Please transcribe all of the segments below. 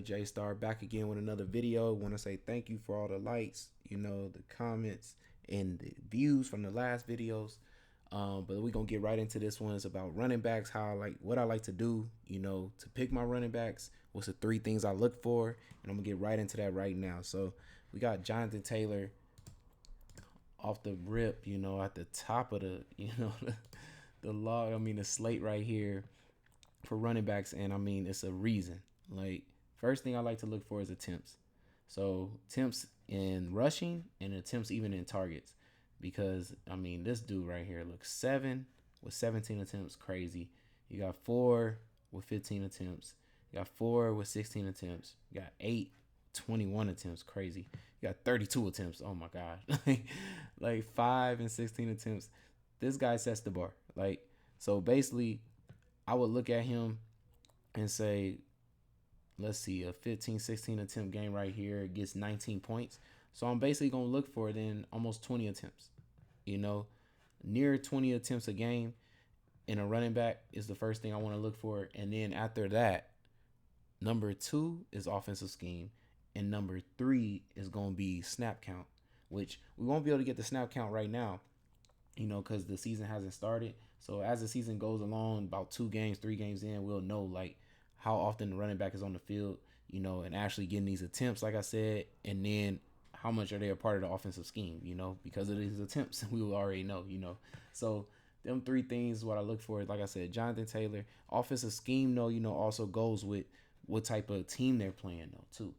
JAYSTAR back again with another video. Want to say thank you for all the likes, the comments and the views from the last videos. But we're gonna get right into this one. It's about running backs, how what I like to do, to pick my running backs. What's the 3 things I look for? And I'm gonna get right into that right now. So we got Jonathan Taylor off the rip, at the top of the, the log. The slate right here for running backs, and it's a reason. First thing I like to look for is attempts. So attempts in rushing and attempts even in targets, because this dude right here looks 7 with 17 attempts, crazy. You got 4 with 15 attempts. You got 4 with 16 attempts. You got 8, 21 attempts, crazy. You got 32 attempts. Oh my god, like 5 and 16 attempts. This guy sets the bar. So basically, I would look at him and say, let's see, a 15-16 attempt game right here gets 19 points. So I'm basically going to look for then almost 20 attempts. Near 20 attempts a game in a running back is the first thing I want to look for. And then after that, number 2 is offensive scheme. And number 3 is going to be snap count, which we won't be able to get the snap count right now, because the season hasn't started. So as the season goes along, about 2 games, 3 games in, we'll know how often the running back is on the field, and actually getting these attempts, like I said, and then how much are they a part of the offensive scheme, because of these attempts, we will already know, So them 3 things, what I look for, like I said, Jonathan Taylor, offensive scheme, though, also goes with what type of team they're playing, though, too,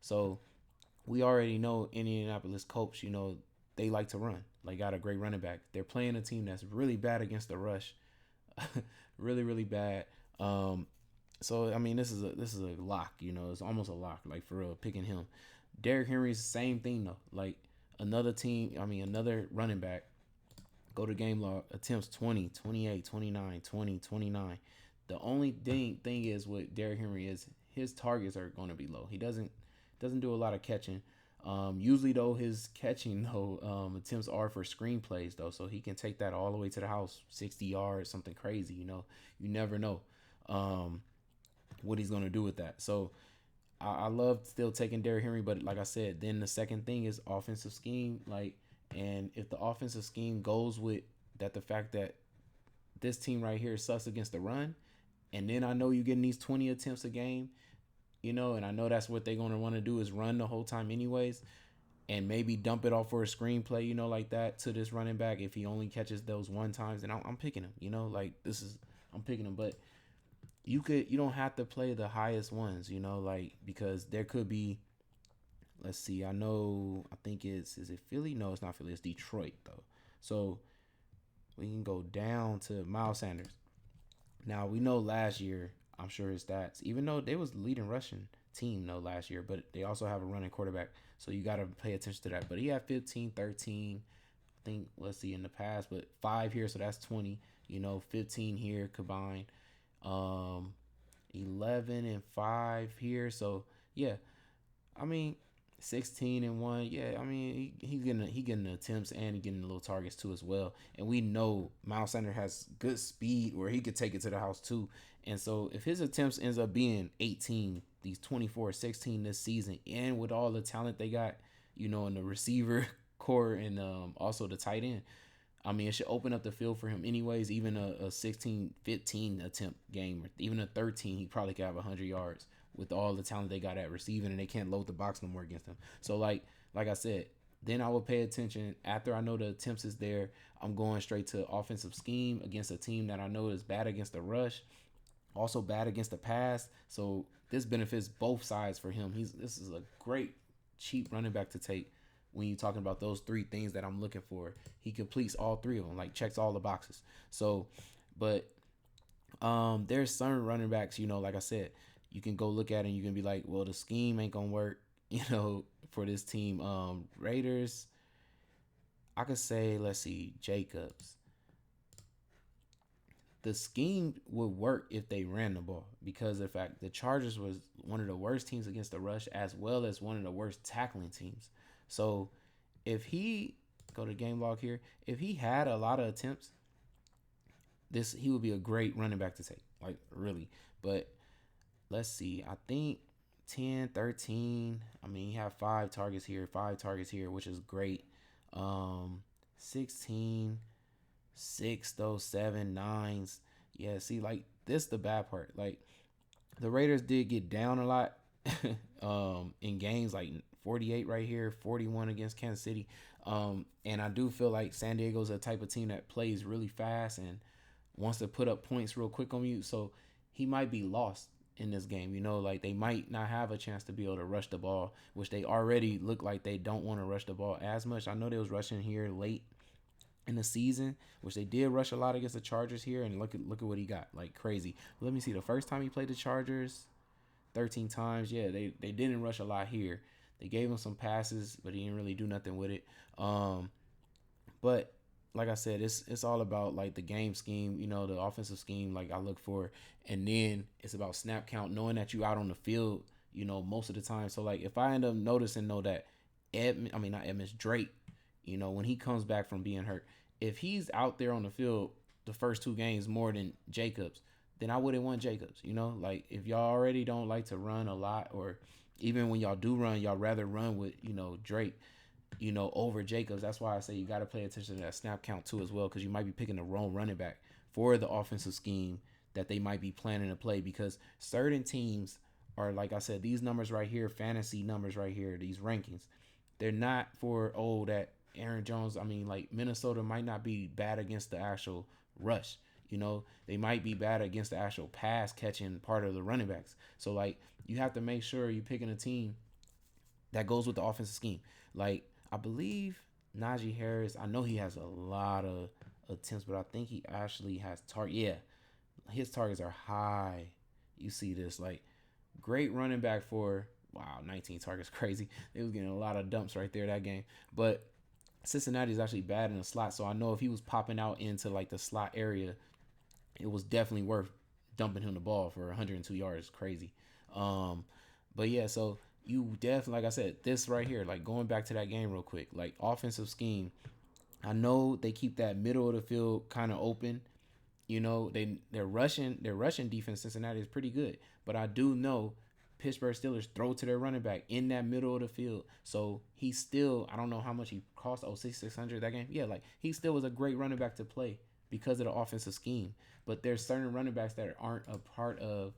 So we already know Indianapolis Colts, they like to run. Got a great running back. They're playing a team that's really bad against the rush, really, really bad. So this is a lock. It's almost a lock. For real, picking him. Derrick Henry's the same thing though. Another team. Another running back. Go to game log. Attempts 20, 28, 29, 20, 29. The only thing is with Derrick Henry is his targets are going to be low. He doesn't do a lot of catching. Usually though, his catching attempts are for screenplays though, so he can take that all the way to the house, 60 yards, something crazy. You never know what he's gonna do with that. So I love still taking Derrick Henry, but like I said, then the second thing is offensive scheme. And if the offensive scheme goes with that, the fact that this team right here sucks against the run, and then I know you're getting these 20 attempts a game, and I know that's what they're going to want to do is run the whole time anyways, and maybe dump it off for a screenplay, like that to this running back. If he only catches those 1 times, then I'm picking him, I'm picking him. But you don't have to play the highest ones, because there could be, let's see, I think is it Philly? No, it's not Philly. It's Detroit though. So we can go down to Mel Sanders. Now we know last year, I'm sure his stats, even though they was the leading rushing team though last year, but they also have a running quarterback, so you got to pay attention to that. But he had 15, 13, I think, let's see, in the past, but 5 here, so that's 20, 15 here combined, 11 and 5 here, so yeah, 16 and 1. Yeah, he's getting the attempts and he getting the little targets too as well. And we know Miles Sanders has good speed where he could take it to the house too. And so if his attempts ends up being 18, these 24, 16 this season, and with all the talent they got, in the receiver core and also the tight end, it should open up the field for him anyways. Even a 16, 15 attempt game, or even a 13, he probably could have 100 yards with all the talent they got at receiving, and they can't load the box no more against him. So like I said, then I will pay attention after I know the attempts is there. I'm going straight to offensive scheme against a team that I know is bad against the rush, also bad against the pass. So this benefits both sides for him. This is a great cheap running back to take when you're talking about those 3 things that I'm looking for. He completes all 3 of them, checks all the boxes. So, but there's some running backs, like I said, you can go look at it and you can be like, well, the scheme ain't gonna work, for this team. Raiders, I could say, let's see, Jacobs. The scheme would work if they ran the ball, because of the fact the Chargers was one of the worst teams against the rush, as well as one of the worst tackling teams. So if he go to game log here, if he had a lot of attempts, he would be a great running back to take, really. But let's see, I think 10, 13. I mean, he had 5 targets here, which is great. 16, 6, those 7, 9s. Yeah, see, like, this the bad part. Like, the Raiders did get down a lot in games, like 48 right here, 41 against Kansas City. And I do feel like San Diego's a type of team that plays really fast and wants to put up points real quick on you. So he might be lost in this game. Like they might not have a chance to be able to rush the ball, which they already look like they don't want to rush the ball as much. I know they was rushing here late in the season, which they did rush a lot against the Chargers here, and look at what he got, like crazy. Let me see, the first time he played the Chargers, 13 times. Yeah, they didn't rush a lot here. They gave him some passes, but he didn't really do nothing with it. But like I said, it's all about like the game scheme, the offensive scheme, like I look for, and then it's about snap count, knowing that you out on the field, most of the time. So like if I end up noticing that Drake, when he comes back from being hurt, if he's out there on the field the first 2 games more than Jacobs, then I wouldn't want Jacobs. Like if y'all already don't like to run a lot, or even when y'all do run, y'all rather run with, Drake, over Jacobs. That's why I say you got to pay attention to that snap count too as well, because you might be picking the wrong running back for the offensive scheme that they might be planning to play, because certain teams are, like I said, these numbers right here, fantasy numbers right here, these rankings, they're not for, that Aaron Jones, like Minnesota might not be bad against the actual rush. They might be bad against the actual pass catching part of the running backs. So, like, you have to make sure you're picking a team that goes with the offensive scheme. Like, I believe Najee Harris, I know he has a lot of attempts, but I think he actually has target. Yeah, his targets are high. You see this, like, great running back for, 19 targets, crazy. They was getting a lot of dumps right there that game. But Cincinnati is actually bad in the slot, so I know if he was popping out into like the slot area, it was definitely worth dumping him the ball for 102 yards. Crazy. But yeah, so you definitely, like I said, this right here, like going back to that game real quick, like offensive scheme, I know they keep that middle of the field kind of open. Their rushing defense, Cincinnati, is pretty good, but I do know Pittsburgh Steelers throw to their running back in that middle of the field. So he still, I don't know how much he cost, 600 that game. Yeah, like he still was a great running back to play because of the offensive scheme. But there's certain running backs that aren't a part of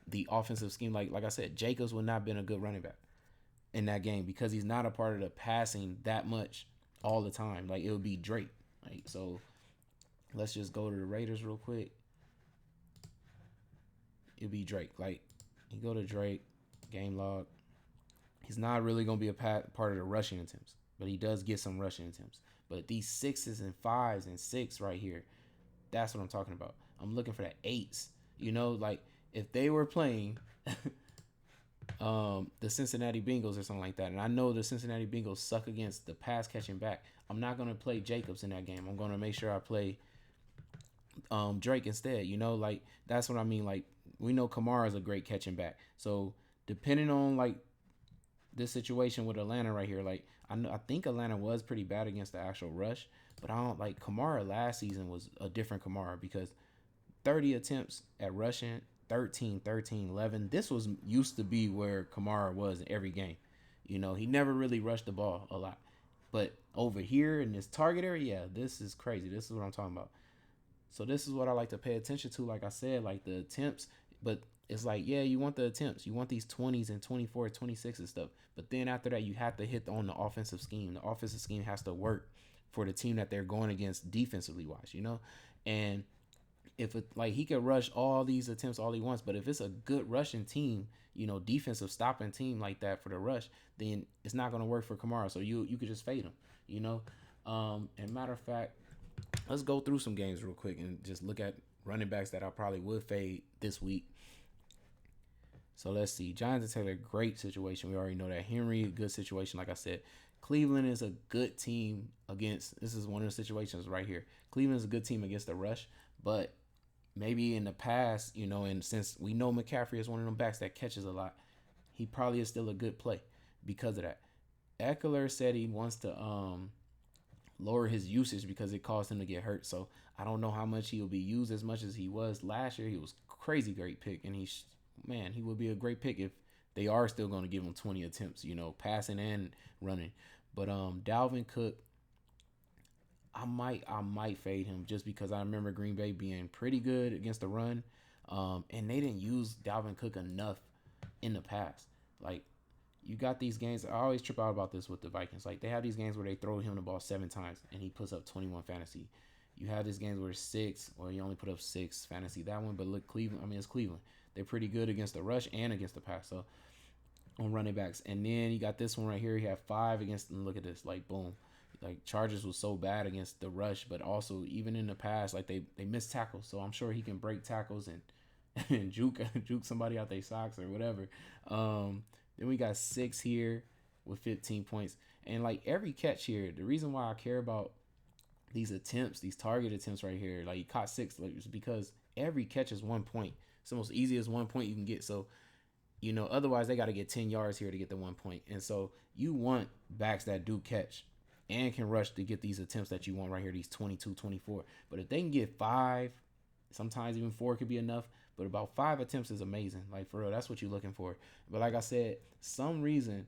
the offensive scheme. Like I said, Jacobs would not have been a good running back in that game because he's not a part of the passing that much all the time. Like it would be Drake. Like, so let's just go to the Raiders real quick. It'd be Drake. Like you go to Drake. Game log. He's not really going to be a part of the rushing attempts, but he does get some rushing attempts. But these 6s and 5s and 6 right here, that's what I'm talking about. I'm looking for the 8s. Like if they were playing the Cincinnati Bengals or something like that, and I know the Cincinnati Bengals suck against the pass catching back, I'm not going to play Jacobs in that game. I'm going to make sure I play Drake instead. Like that's what I mean. Like we know Kamara is a great catching back, so depending on like this situation with Atlanta right here, like I think Atlanta was pretty bad against the actual rush, but I don't like Kamara last season was a different Kamara because 30 attempts at rushing, 13, 11. This was used to be where Kamara was in every game. He never really rushed the ball a lot. But over here in this target area, yeah, this is crazy. This is what I'm talking about. So this is what I like to pay attention to, like I said, like the attempts, but it's like, yeah, you want the attempts. You want these 20s and 24s, 26s and stuff. But then after that, you have to hit on the offensive scheme. The offensive scheme has to work for the team that they're going against defensively wise, And if it, like he could rush all these attempts all he wants, but if it's a good rushing team, defensive stopping team like that for the rush, then it's not going to work for Kamara. So you could just fade him, And matter of fact, let's go through some games real quick and just look at running backs that I probably would fade this week. So let's see. Giants are a great situation. We already know that. Henry, a good situation, like I said. Cleveland is a good team against, this is one of the situations right here. Cleveland is a good team against the rush, but maybe in the past, and since we know McCaffrey is one of them backs that catches a lot, he probably is still a good play because of that. Eckler said he wants to lower his usage because it caused him to get hurt. So I don't know how much he'll be used as much as he was last year. He was crazy great pick, and he would be a great pick if they are still going to give him 20 attempts, passing and running. But Dalvin Cook, I might fade him just because I remember Green Bay being pretty good against the run, and they didn't use Dalvin Cook enough in the past. Like, you got these games. I always trip out about this with the Vikings. Like, they have these games where they throw him the ball 7 times and he puts up 21 fantasy. You have these games where it's 6, or you only put up 6 fantasy. That one, but look, Cleveland. I mean, it's Cleveland. They're pretty good against the rush and against the pass. So on running backs, and then you got this one right here. You have 5 against. And look at this. Like, boom. Like, Chargers was so bad against the rush, but also even in the pass, like they missed tackles. So I'm sure he can break tackles and juke somebody out their socks or whatever. Then we got 6 here with 15 points. And like every catch here, the reason why I care about these attempts, these target attempts right here, like he caught 6, like, is because every catch is 1 point. It's the most easiest 1 point you can get. So, otherwise they got to get 10 yards here to get the 1 point. And so you want backs that do catch and can rush to get these attempts that you want right here, these 22, 24. But if they can get 5, sometimes even 4 could be enough. But about 5 attempts is amazing. Like, for real, that's what you're looking for. But like I said, some reason,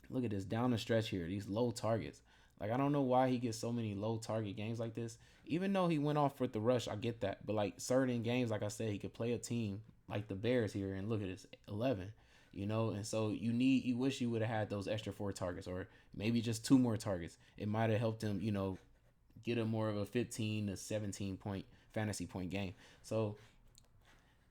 look at this down the stretch here, these low targets. Like, I don't know why he gets so many low target games like this. Even though he went off with the rush, I get that. But like certain games, like I said, he could play a team like the Bears here, and look at this, 11. And so you wish you would have had those extra 4 targets, or maybe just 2 more targets. It might have helped him, get a more of a 15 to 17 point fantasy point game. So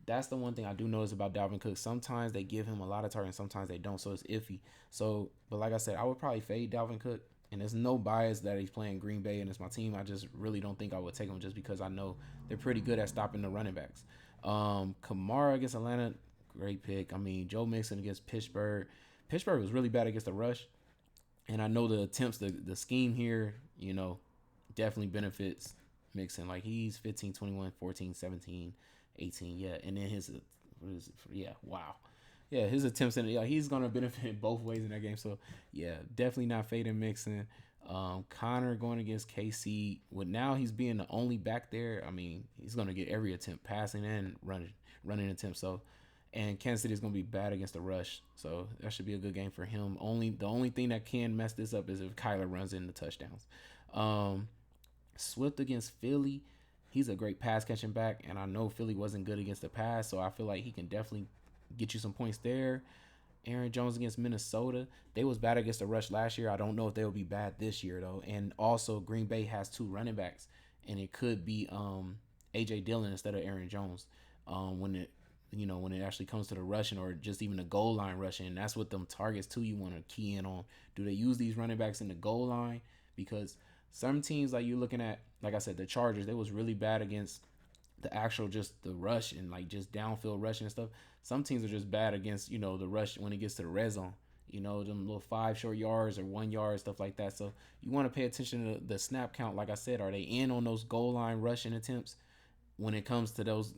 that's the one thing I do notice about Dalvin Cook. Sometimes they give him a lot of targets, sometimes they don't. So it's iffy. So, but like I said, I would probably fade Dalvin Cook. And there's no bias that he's playing Green Bay and it's my team. I just really don't think I would take him just because I know they're pretty good at stopping the running backs. Kamara against Atlanta, great pick. I mean, Joe Mixon against Pittsburgh. Pittsburgh was really bad against the rush. And I know the attempts, the scheme here, definitely benefits Mixon. Like, he's 15, 21, 14, 17, 18. Yeah. And then wow. Yeah, his attempts he's gonna benefit both ways in that game. So yeah, definitely not fading Mixon. Connor going against KC. Now he's being the only back there. I mean, he's gonna get every attempt, passing and running attempts. So, and Kansas City is gonna be bad against the rush. So that should be a good game for him. The only thing that can mess this up is if Kyler runs in the touchdowns. Swift against Philly. He's a great pass catching back, and I know Philly wasn't good against the pass, so I feel like he can definitely get you some points there. Aaron Jones against Minnesota. They was bad against the rush last year. I don't know if they'll be bad this year though. And also Green Bay has 2 running backs, and it could be AJ Dillon instead of Aaron Jones. When it actually comes to the rushing or just even the goal line rushing, and that's what them targets too you want to key in on. Do they use these running backs in the goal line? Because some teams, like you're looking at, like I said, the Chargers, they was really bad against the actual just the rush and like just downfield rushing and stuff. Some teams are just bad against, the rush when it gets to the red zone. Them little 5 short yards or 1 yard, stuff like that. So you want to pay attention to the snap count. Like I said, are they in on those goal line rushing attempts when it comes to those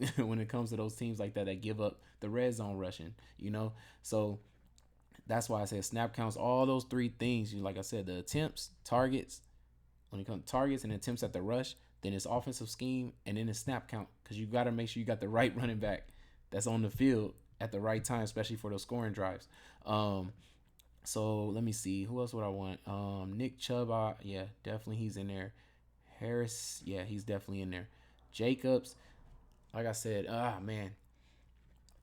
teams like that give up the red zone rushing, So that's why I said snap counts, all those 3 things. Like I said, the attempts, targets, when it comes to targets and attempts at the rush, then it's offensive scheme, and then it's snap count, because you got to make sure you got the right running back that's on the field at the right time, especially for those scoring drives. So let me see. Who else would I want? Nick Chubba. Yeah, definitely he's in there. Harris. Yeah, he's definitely in there. Jacobs. Like I said, man.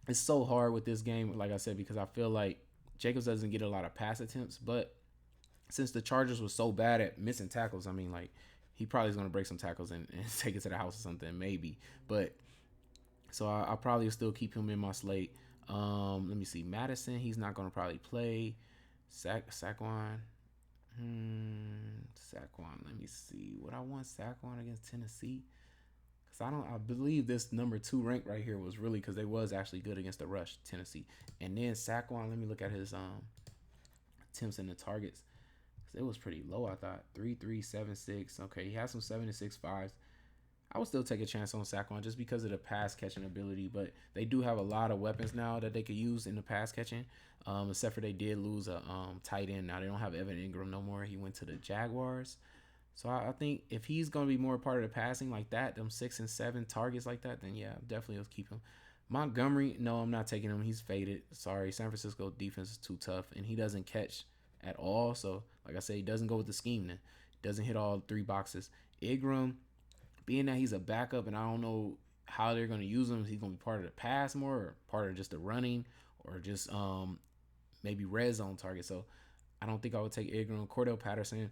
It's so hard with this game, like I said, because I feel like Jacobs doesn't get a lot of pass attempts, but since the Chargers was so bad at missing tackles, I mean, like, he probably is going to break some tackles and take it to the house or something, maybe. But so I probably still keep him in my slate. Let me see. Madison, he's not going to probably play. Saquon. Saquon. Let me see. Would I want Saquon against Tennessee? Because I believe this number 2 rank right here was really because they was actually good against the rush, Tennessee. And then Saquon, let me look at his attempts and the targets. It was pretty low, I thought. 3.376. Okay, he has some 7.65s. I would still take a chance on Saquon just because of the pass catching ability, but they do have a lot of weapons now that they could use in the pass catching. Except for they did lose a tight end. Now they don't have Evan Ingram no more. He went to the Jaguars. So I think if he's going to be more part of the passing like that, them 6 and 7 targets like that, then yeah, definitely let's keep him. Montgomery, no, I'm not taking him. He's faded. Sorry, San Francisco defense is too tough, and he doesn't catch at all. So, like I said, he doesn't go with the scheme. Then doesn't hit all three boxes. Ingram, being that he's a backup, and I don't know how they're going to use him. Is he going to be part of the pass more, or part of just the running, or just maybe red zone target? So, I don't think I would take Ingram. Cordell Patterson,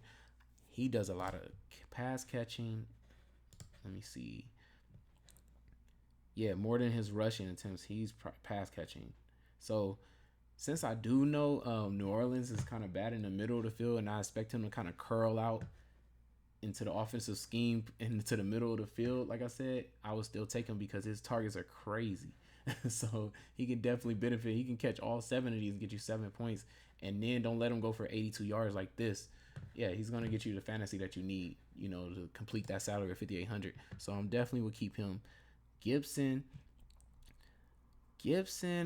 he does a lot of pass catching. Let me see. Yeah, more than his rushing attempts, he's pass catching. So since I do know New Orleans is kind of bad in the middle of the field, and I expect him to kind of curl out into the offensive scheme into the middle of the field, like I said, I would still take him because his targets are crazy. So he can definitely benefit. He can catch all 7 of these and get you 7 points, and then don't let him go for 82 yards like this. Yeah, he's gonna get you the fantasy that you need, to complete that salary of 5,800. So I'm definitely would keep him. Gibson,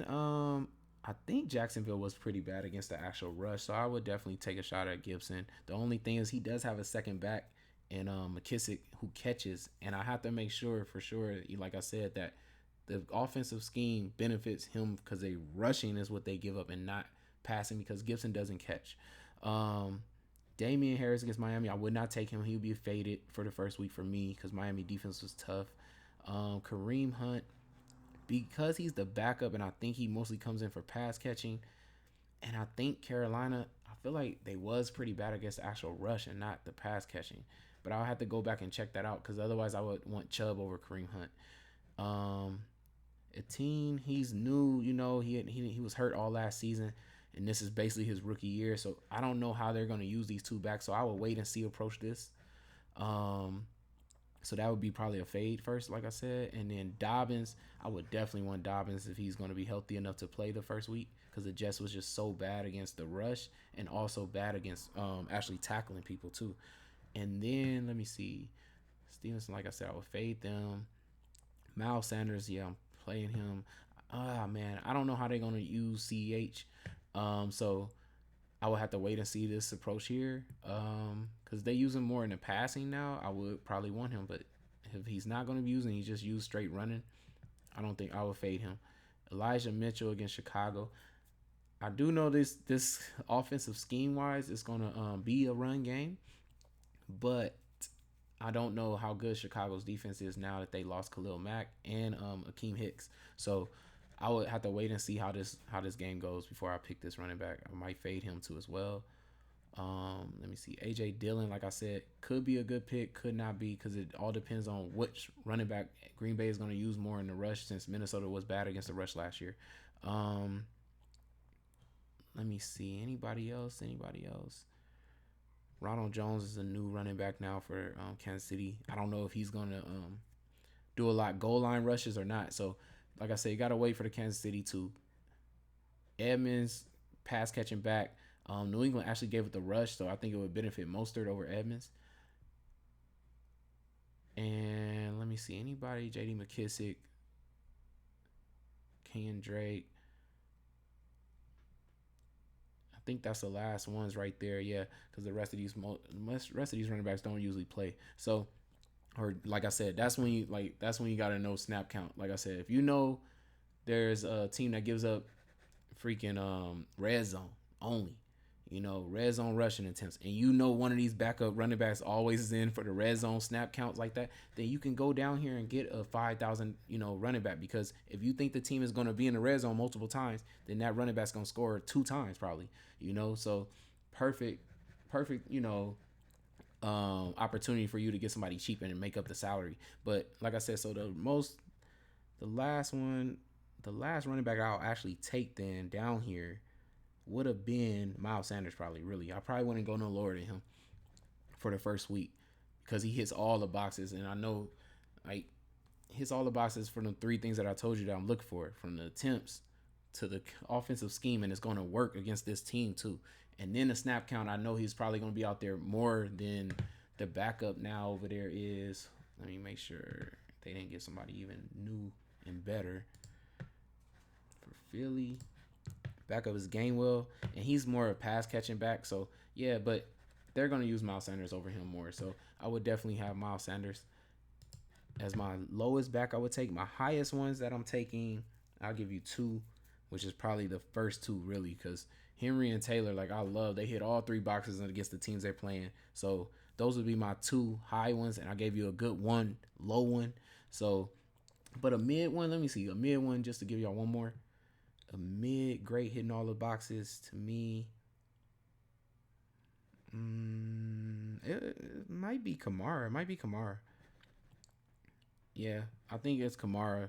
I think Jacksonville was pretty bad against the actual rush, so I would definitely take a shot at Gibson. The only thing is he does have a second back in McKissick who catches, and I have to make sure for sure, like I said, that the offensive scheme benefits him because they rushing is what they give up and not passing because Gibson doesn't catch. Damian Harris against Miami, I would not take him. He would be faded for the first week for me because Miami defense was tough. Kareem Hunt, because he's the backup and I think he mostly comes in for pass catching, and I think Carolina, I feel like they was pretty bad against the actual rush and not the pass catching, but I'll have to go back and check that out because otherwise I would want Chubb over Kareem Hunt. Etienne, he's new, he was hurt all last season, and this is basically his rookie year, so I don't know how they're going to use these two backs, so I will wait and see approach this. So that would be probably a fade first, like I said. And then Dobbins, I would definitely want Dobbins if he's going to be healthy enough to play the first week because the Jets was just so bad against the rush and also bad against actually tackling people too. And then let me see. Stevenson, like I said, I would fade them. Mel Sanders, yeah, I'm playing him. Man, I don't know how they're going to use CEH. So I would have to wait and see this approach here because they use him more in the passing now. I would probably want him, but if he's not going to be using, he just use straight running. I don't think I would fade him. Elijah Mitchell against Chicago. I do know this offensive scheme wise is going to be a run game, but I don't know how good Chicago's defense is now that they lost Khalil Mack and Akeem Hicks. So I would have to wait and see how this game goes before I pick this running back. I might fade him too as well. Let me see. A.J. Dillon, like I said, could be a good pick, could not be because it all depends on which running back Green Bay is going to use more in the rush since Minnesota was bad against the rush last year. Let me see. Anybody else? Ronald Jones is a new running back now for Kansas City. I don't know if he's going to do a lot goal line rushes or not. So, like I said, you got to wait for the Kansas City too. Edmonds, pass catching back. New England actually gave it the rush, so I think it would benefit Mostert over Edmonds. And let me see. Anybody? J.D. McKissick. Kenyon Drake. I think that's the last ones right there, yeah, because the rest of these running backs don't usually play. So, or like I said, that's when you gotta know snap count. Like I said, if you know there's a team that gives up freaking red zone only, red zone rushing attempts, and one of these backup running backs always is in for the red zone snap counts like that, then you can go down here and get a 5,000 running back, because if you think the team is going to be in the red zone multiple times, then that running back's going to score 2 times probably, so perfect opportunity for you to get somebody cheap and make up the salary. But like I said, so the last running back I'll actually take then down here would have been Miles Sanders probably, really. I probably wouldn't go no lower than him for the first week because he hits all the boxes, and I know hits all the boxes for the 3 things that I told you that I'm looking for, from the attempts to the offensive scheme, and it's going to work against this team too. And then the snap count, I know he's probably going to be out there more than the backup now over there is. Let me make sure they didn't get somebody even new and better for Philly. Backup is Gainwell, and he's more a pass catching back. So yeah, but they're going to use Miles Sanders over him more. So I would definitely have Miles Sanders as my lowest back. I would take my highest ones that I'm taking. I'll give you two, which is probably the first two really, because Henry and Taylor, like I love, they hit all three boxes against the teams they're playing. So those would be my two high ones, and I gave you a good one, low one. So, but a mid one, let me see, a mid one just to give y'all one more. A mid great hitting all the boxes to me. It might be Kamara. It might be Kamara. Yeah, I think it's Kamara.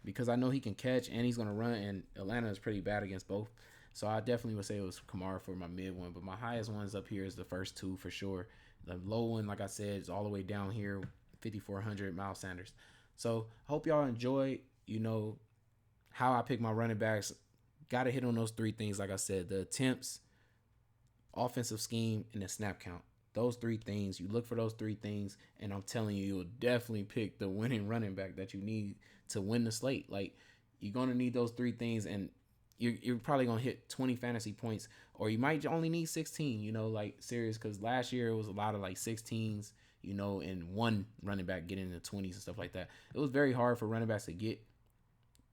Because I know he can catch and he's gonna run, and Atlanta is pretty bad against both. So I definitely would say it was Kamara for my mid one. But my highest ones up here is the first two for sure. The low one, like I said, is all the way down here, 5,400, Mel Sanders. So hope y'all enjoyed, how I pick my running backs. Got to hit on those three things, like I said, the attempts, offensive scheme, and the snap count. Those three things, you look for those three things, and I'm telling you, you'll definitely pick the winning running back that you need to win the slate. Like, you're going to need those three things, and you're probably going to hit 20 fantasy points, or you might only need 16, like serious, because last year it was a lot of like 16s, and one running back getting in the 20s and stuff like that. It was very hard for running backs to get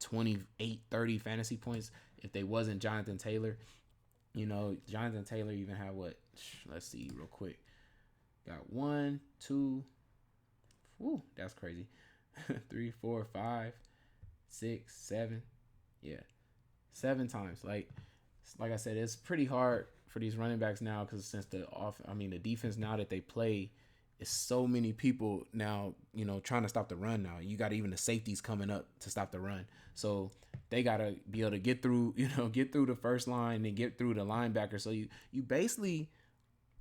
28, 30 fantasy points if they wasn't Jonathan Taylor. Jonathan Taylor even had what? Let's see real quick. Got 1, 2. Woo, that's crazy. 3, 4, 5, 6, 7. Yeah, 7 times. Like I said, it's pretty hard for these running backs now because since the defense now that they play, it's so many people now, trying to stop the run now. You got even the safeties coming up to stop the run. So they got to be able to get through the first line and get through the linebacker. So you basically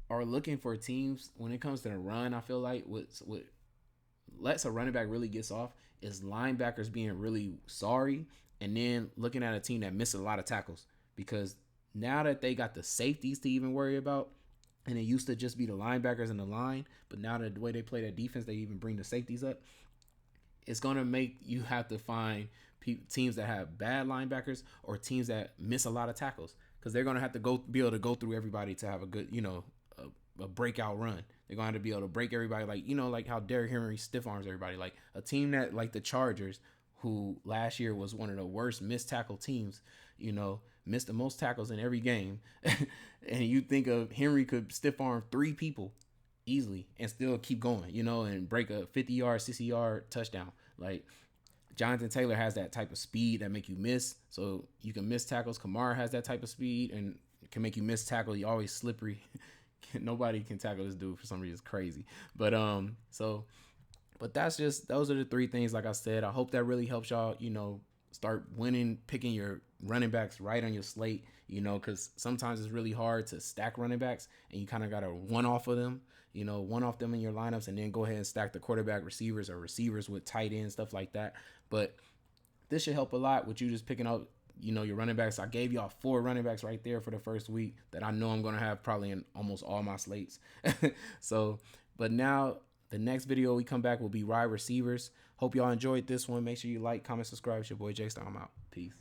are looking for teams when it comes to the run. I feel like what lets a running back really gets off is linebackers being really sorry and then looking at a team that misses a lot of tackles, because now that they got the safeties to even worry about, and it used to just be the linebackers and the line, but now that the way they play that defense, they even bring the safeties up. It's going to make you have to find teams that have bad linebackers or teams that miss a lot of tackles, because they're going to have to be able to go through everybody to have a good, a breakout run. They're going to have to be able to break everybody, like how Derrick Henry stiff arms everybody. Like a team that, like the Chargers, who last year was one of the worst missed tackle teams, missed the most tackles in every game. And you think of Henry could stiff arm 3 people easily and still keep going, and break a 50-yard, 60-yard touchdown. Like Jonathan Taylor has that type of speed that make you miss, so you can miss tackles. Kamara has that type of speed and can make you miss tackle. He's always slippery. Nobody can tackle this dude for some reason. It's crazy. But those are the 3 things. Like I said, I hope that really helps y'all, start winning, picking your running backs right on your slate, because sometimes it's really hard to stack running backs and you kind of got to one off them in your lineups, and then go ahead and stack the quarterback receivers or receivers with tight ends, stuff like that. But this should help a lot with you just picking up, your running backs. I gave y'all 4 running backs right there for the first week that I know I'm going to have probably in almost all my slates. So, but now the next video we come back will be wide receivers. Hope y'all enjoyed this one. Make sure you like, comment, subscribe. It's your boy JAYSTAR. I'm out. Peace.